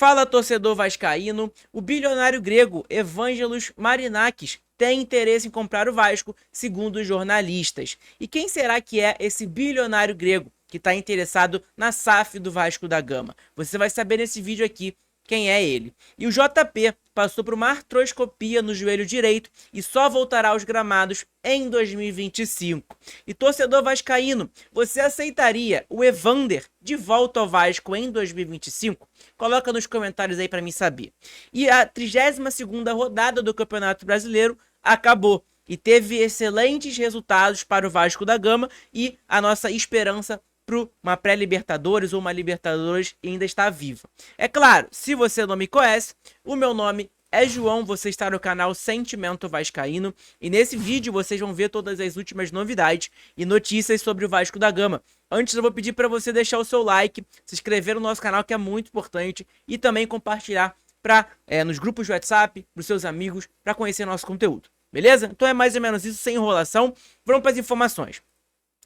Fala, torcedor vascaíno, o bilionário grego Evangelos Marinakis tem interesse em comprar o Vasco, segundo os jornalistas. E quem será que é esse bilionário grego que está interessado na SAF do Vasco da Gama? Você vai saber nesse vídeo aqui quem é ele. E o JP passou por uma artroscopia no joelho direito e só voltará aos gramados em 2025. E torcedor vascaíno, você aceitaria o Evander de volta ao Vasco em 2025? Coloca nos comentários aí para mim saber. E a 32ª rodada do Campeonato Brasileiro acabou e teve excelentes resultados para o Vasco da Gama, e a nossa esperança para uma pré-Libertadores ou uma Libertadores ainda está viva. É claro, se você não me conhece, o meu nome é João, você está no canal Sentimento Vascaíno, e nesse vídeo vocês vão ver todas as últimas novidades e notícias sobre o Vasco da Gama. Antes eu vou pedir para você deixar o seu like, se inscrever no nosso canal, que é muito importante, e também compartilhar nos grupos de WhatsApp, para os seus amigos, para conhecer nosso conteúdo. Beleza? Então é mais ou menos isso, sem enrolação. Vamos para as informações.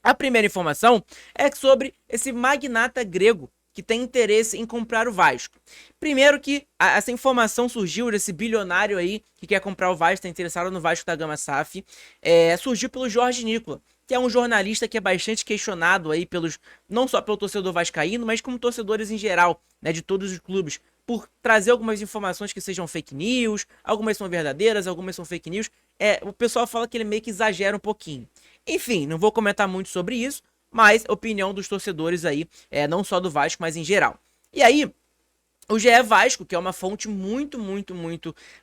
A primeira informação é sobre esse magnata grego que tem interesse em comprar o Vasco. Primeiro que essa informação surgiu desse bilionário aí que quer comprar o Vasco, está interessado no Vasco da Gama SAF, surgiu pelo Jorge Nicola, que é um jornalista que é bastante questionado aí não só pelo torcedor vascaíno, mas como torcedores em geral, né, de todos os clubes, por trazer algumas informações que sejam fake news, algumas são verdadeiras, algumas são fake news. O pessoal fala que ele meio que exagera um pouquinho. Enfim, não vou comentar muito sobre isso, mas opinião dos torcedores aí, não só do Vasco, mas em geral. E aí, o GE Vasco, que é uma fonte muito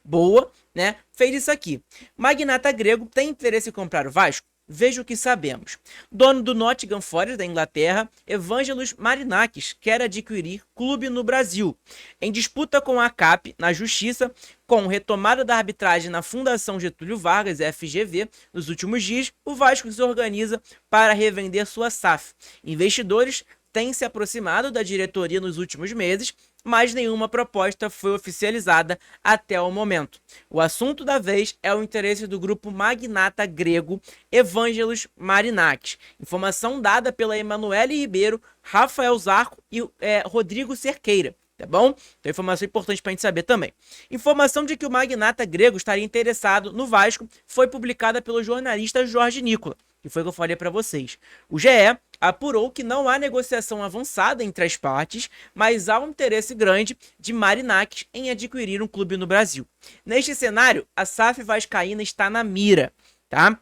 boa, né, fez isso aqui. Magnata grego tem interesse em comprar o Vasco? Veja o que sabemos. Dono do Nottingham Forest da Inglaterra, Evangelos Marinakis quer adquirir clube no Brasil. Em disputa com a CAP na Justiça, com retomada da arbitragem na Fundação Getúlio Vargas, FGV, nos últimos dias, o Vasco se organiza para revender sua SAF. Investidores têm se aproximado da diretoria nos últimos meses, mas nenhuma proposta foi oficializada até o momento. O assunto da vez é o interesse do grupo magnata grego Evangelos Marinakis. Informação dada pela Emanuele Ribeiro, Rafael Zarco e Rodrigo Cerqueira. Tá bom? Então, informação importante para a gente saber também. Informação de que o magnata grego estaria interessado no Vasco foi publicada pelo jornalista Jorge Nicola, que foi o que eu falei para vocês. O GE apurou que não há negociação avançada entre as partes, mas há um interesse grande de Marinakis em adquirir um clube no Brasil. Neste cenário, a SAF vascaína está na mira, tá?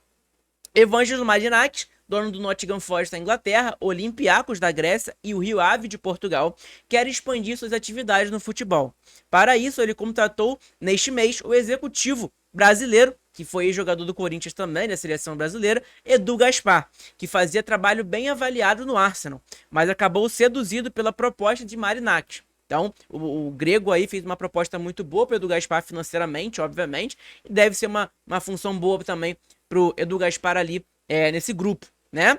Evangelos Marinakis, dono do Nottingham Forest da Inglaterra, Olympiacos da Grécia e o Rio Ave de Portugal, quer expandir suas atividades no futebol. Para isso, ele contratou neste mês o executivo brasileiro, que foi jogador do Corinthians também, da seleção brasileira, Edu Gaspar, que fazia trabalho bem avaliado no Arsenal, mas acabou seduzido pela proposta de Marinakis. Então, o grego aí fez uma proposta muito boa para o Edu Gaspar financeiramente, obviamente, e deve ser uma função boa também para o Edu Gaspar ali nesse grupo, né?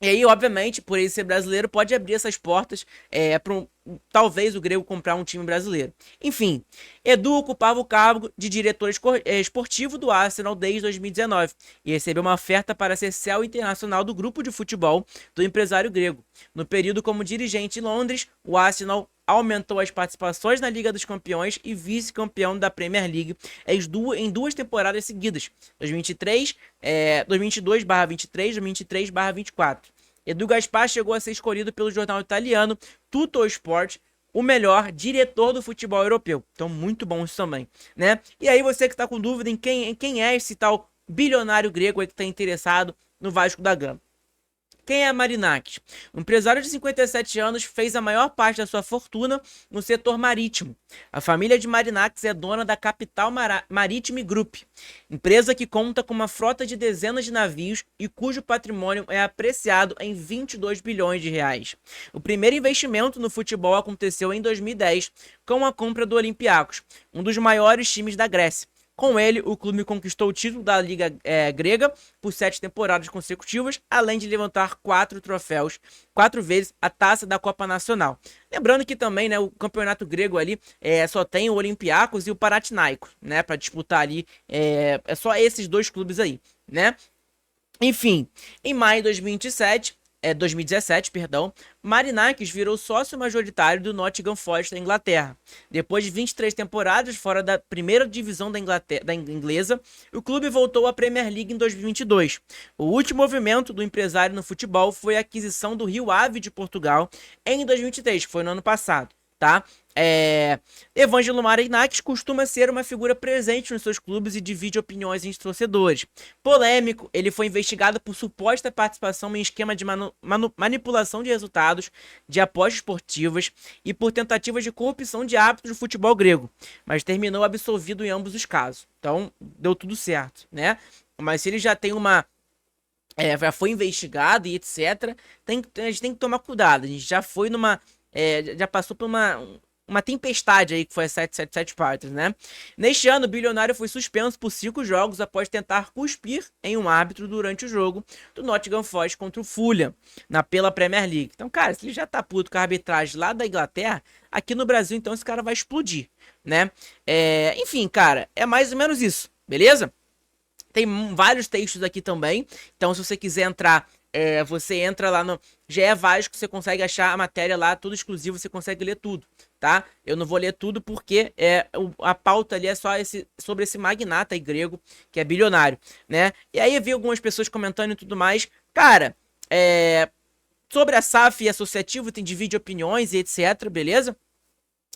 E aí, obviamente, por ele ser brasileiro, pode abrir essas portas para talvez o grego comprar um time brasileiro. Enfim, Edu ocupava o cargo de diretor esportivo do Arsenal desde 2019 e recebeu uma oferta para ser CEO internacional do grupo de futebol do empresário grego. No período como dirigente em Londres, o Arsenal aumentou as participações na Liga dos Campeões e vice-campeão da Premier League em duas temporadas seguidas, 2022/23, 2023/24. Edu Gaspar chegou a ser escolhido pelo jornal italiano Tuttosport o melhor diretor do futebol europeu. Então, muito bom isso também, né? E aí, você que está com dúvida em quem é esse tal bilionário grego aí que está interessado no Vasco da Gama. Quem é Marinakis? Um empresário de 57 anos fez a maior parte da sua fortuna no setor marítimo. A família de Marinakis é dona da Capital Maritime Group, empresa que conta com uma frota de dezenas de navios e cujo patrimônio é apreciado em 22 bilhões de reais. O primeiro investimento no futebol aconteceu em 2010 com a compra do Olympiacos, um dos maiores times da Grécia. Com ele, o clube conquistou o título da Liga Grega por 7 temporadas consecutivas, além de levantar 4 troféus, 4 vezes a taça da Copa Nacional. Lembrando que também, né, o campeonato grego ali só tem o Olympiacos e o Panathinaikos, né, para disputar ali, só esses dois clubes aí, né? Enfim, em maio de 2027, 2017, perdão, Marinakis virou sócio majoritário do Nottingham Forest da Inglaterra. Depois de 23 temporadas fora da primeira divisão da inglesa, o clube voltou à Premier League em 2022. O último movimento do empresário no futebol foi a aquisição do Rio Ave de Portugal em 2023, que foi no ano passado, tá? Evângelo Marinakis costuma ser uma figura presente nos seus clubes e divide opiniões entre os torcedores. Polêmico, ele foi investigado por suposta participação em esquema de manipulação de resultados de apostas esportivas e por tentativas de corrupção de hábitos do futebol grego, mas terminou absolvido em ambos os casos. Então, deu tudo certo, né? Mas se ele já tem já foi investigado e etc, a gente tem que tomar cuidado. A gente já foi já passou por uma tempestade aí que foi a 777 Partners, né? Neste ano, o bilionário foi suspenso por 5 jogos após tentar cuspir em um árbitro durante o jogo do Nottingham Forest contra o Fulham, pela Premier League. Então, cara, se ele já tá puto com a arbitragem lá da Inglaterra, aqui no Brasil, então, esse cara vai explodir, né? Enfim, cara, é mais ou menos isso, beleza? Tem vários textos aqui também, então se você quiser entrar, você entra lá no GE Vasco, você consegue achar a matéria lá, tudo exclusivo, você consegue ler tudo, tá? Eu não vou ler tudo porque a pauta ali é só sobre esse magnata aí grego, que é bilionário, né? E aí eu vi algumas pessoas comentando e tudo mais. Cara, sobre a SAF e associativo, tem divide opiniões e etc, beleza?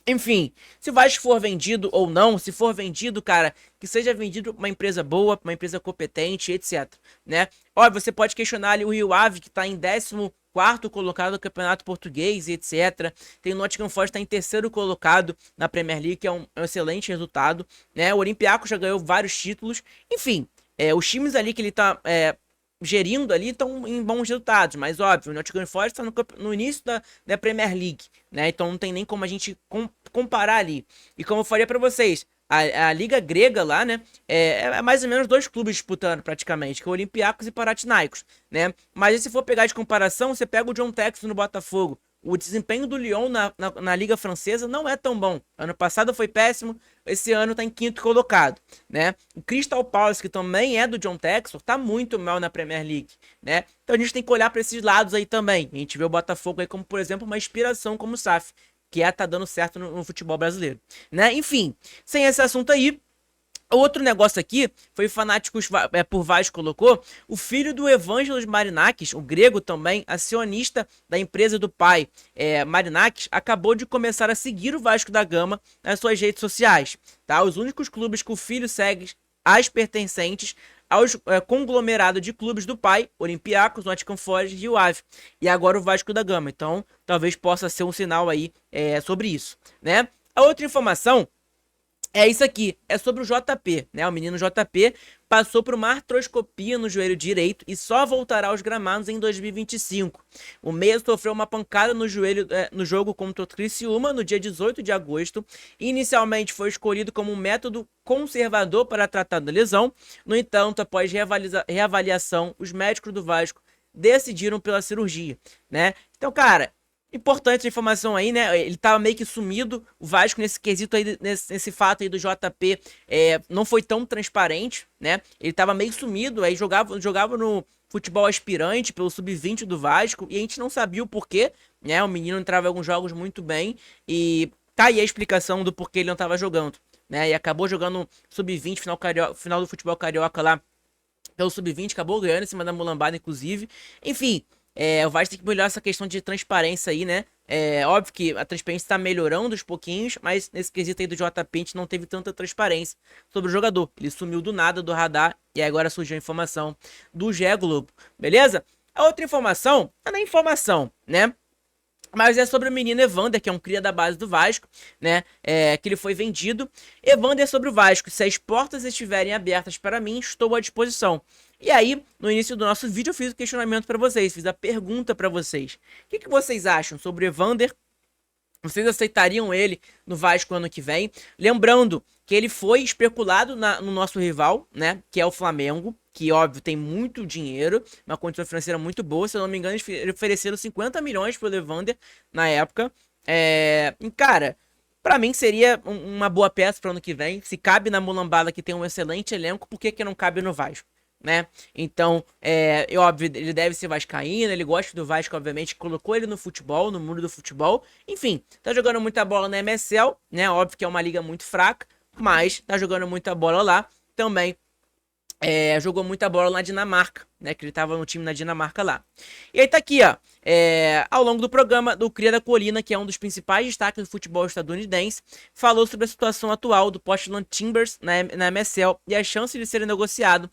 Enfim, se o Vasco for vendido ou não, se for vendido, cara, que seja vendido pra uma empresa boa, pra uma empresa competente, etc, né? Óbvio, você pode questionar ali o Rio Ave, que tá em 14º colocado no Campeonato Português, etc. Tem o Nottingham Forest, tá em 3º colocado na Premier League, que é um excelente resultado, né? O Olympiacos já ganhou vários títulos. Enfim, os times ali que ele tá gerindo ali estão em bons resultados, mas óbvio, o Nottingham Forest está no início da Premier League, né? Então não tem nem como a gente comparar ali. E como eu falei para vocês, a liga grega lá, né, é mais ou menos 2 clubes disputando praticamente, que é o Olympiacos e Panathinaikos, né? Mas se for pegar de comparação, você pega o John Textor no Botafogo. O desempenho do Lyon na Liga Francesa não é tão bom. Ano passado foi péssimo, esse ano tá em 5º colocado, né? O Crystal Palace, que também é do John Textor, tá muito mal na Premier League, né? Então a gente tem que olhar para esses lados aí também. A gente vê o Botafogo aí como, por exemplo, uma inspiração como o SAF, que tá dando certo no futebol brasileiro, né? Enfim, sem esse assunto aí, outro negócio aqui, foi o Fanáticos por Vasco colocou, o filho do Evangelos Marinakis, o grego também, acionista da empresa do pai, Marinakis, acabou de começar a seguir o Vasco da Gama nas suas redes sociais, tá? Os únicos clubes que o filho segue as pertencentes aos conglomerado de clubes do pai, Olympiacos, Nottingham Forest e Rio Ave, e agora o Vasco da Gama. Então, talvez possa ser um sinal aí sobre isso, né? A outra informação é isso aqui, é sobre o JP, né? O menino JP passou por uma artroscopia no joelho direito e só voltará aos gramados em 2025. O meia sofreu uma pancada no joelho no jogo contra o Criciúma no dia 18 de agosto. Inicialmente foi escolhido como um método conservador para tratar da lesão. No entanto, após reavaliação, os médicos do Vasco decidiram pela cirurgia, né? Então, cara, importante a informação aí, né? Ele tava meio que sumido. O Vasco, nesse quesito aí, nesse fato aí do JP, não foi tão transparente, né? Ele tava meio sumido, aí jogava no futebol aspirante pelo sub-20 do Vasco e a gente não sabia o porquê, né? O menino entrava em alguns jogos muito bem e tá aí a explicação do porquê ele não tava jogando, né? E acabou jogando sub-20, final do futebol carioca lá pelo sub-20, acabou ganhando em cima da mulambada, inclusive. Enfim, o Vasco tem que melhorar essa questão de transparência aí, né? Óbvio que a transparência tá melhorando aos pouquinhos, mas nesse quesito aí do JP a gente não teve tanta transparência sobre o jogador. Ele sumiu do nada do radar e agora surgiu a informação do GE Globo, beleza? A outra informação, não é informação, né? Mas é sobre o menino Evander, que é um cria da base do Vasco, né? Que ele foi vendido. Evander sobre o Vasco. Se as portas estiverem abertas para mim, estou à disposição. E aí, no início do nosso vídeo, eu fiz o questionamento para vocês. Fiz a pergunta para vocês. O que vocês acham sobre o Evander? Vocês aceitariam ele no Vasco ano que vem? Lembrando que ele foi especulado no nosso rival, né? Que é o Flamengo. Que, óbvio, tem muito dinheiro, uma condição financeira muito boa. Se eu não me engano, eles ofereceram 50 milhões pro Evander na época. E, cara, pra mim seria uma boa peça pro ano que vem. Se cabe na mulambada que tem um excelente elenco, por que não cabe no Vasco? né? Então, óbvio, ele deve ser vascaíno, ele gosta do Vasco, obviamente, colocou ele no futebol, no mundo do futebol. Enfim, tá jogando muita bola na MSL, né? Óbvio que é uma liga muito fraca, mas tá jogando muita bola lá. Também jogou muita bola na Dinamarca, né? Que ele tava no time na Dinamarca lá. E aí tá aqui, ó. Ao longo do programa, do Cria da Colina, que é um dos principais destaques do futebol estadunidense, falou sobre a situação atual do Portland Timbers na MSL e a chance de ser negociado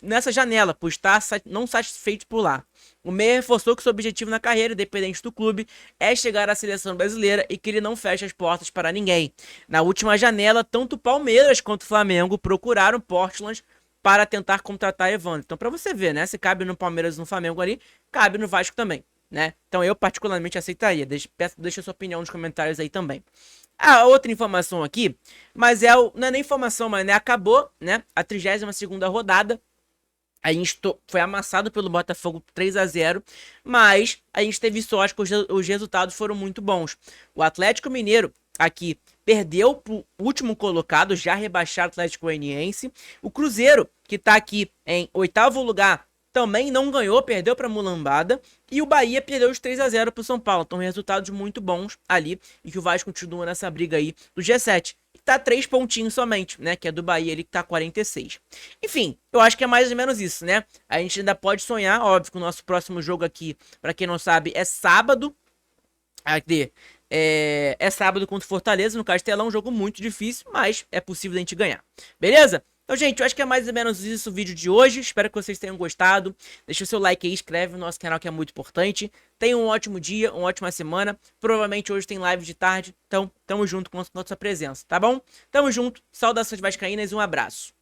nessa janela, por estar não satisfeito por lá. O meia reforçou que seu objetivo na carreira, independente do clube, é chegar à seleção brasileira e que ele não fecha as portas para ninguém. Na última janela, tanto o Palmeiras quanto o Flamengo procuraram Portland para tentar contratar Evandro. Então, para você ver, né? Se cabe no Palmeiras e no Flamengo ali, cabe no Vasco também, né? Então, eu particularmente aceitaria. Deixa sua opinião nos comentários aí também. A outra informação aqui, mas não é nem informação, mas né, acabou, né? A 32ª rodada. A gente foi amassado pelo Botafogo 3-0, mas a gente teve sorte que os resultados foram muito bons. O Atlético Mineiro aqui perdeu pro último colocado, já rebaixado o Atlético Goianiense. O Cruzeiro, que tá aqui em 8º lugar, também não ganhou, perdeu para Mulambada. E o Bahia perdeu os 3-0 pro São Paulo. Então, resultados muito bons ali. E que o Vasco continua nessa briga aí do G7. E tá 3 pontinhos somente, né? Que é do Bahia, ele que tá 46. Enfim, eu acho que é mais ou menos isso, né? A gente ainda pode sonhar, óbvio, que o nosso próximo jogo aqui, para quem não sabe, é sábado. É sábado contra o Fortaleza, no Castelão, um jogo muito difícil, mas é possível a gente ganhar. Beleza? Então, gente, eu acho que é mais ou menos isso o vídeo de hoje. Espero que vocês tenham gostado. Deixa o seu like aí, inscreve no nosso canal que é muito importante. Tenha um ótimo dia, uma ótima semana. Provavelmente hoje tem live de tarde. Então, tamo junto com a nossa presença, tá bom? Tamo junto, saudações vascaínas e um abraço.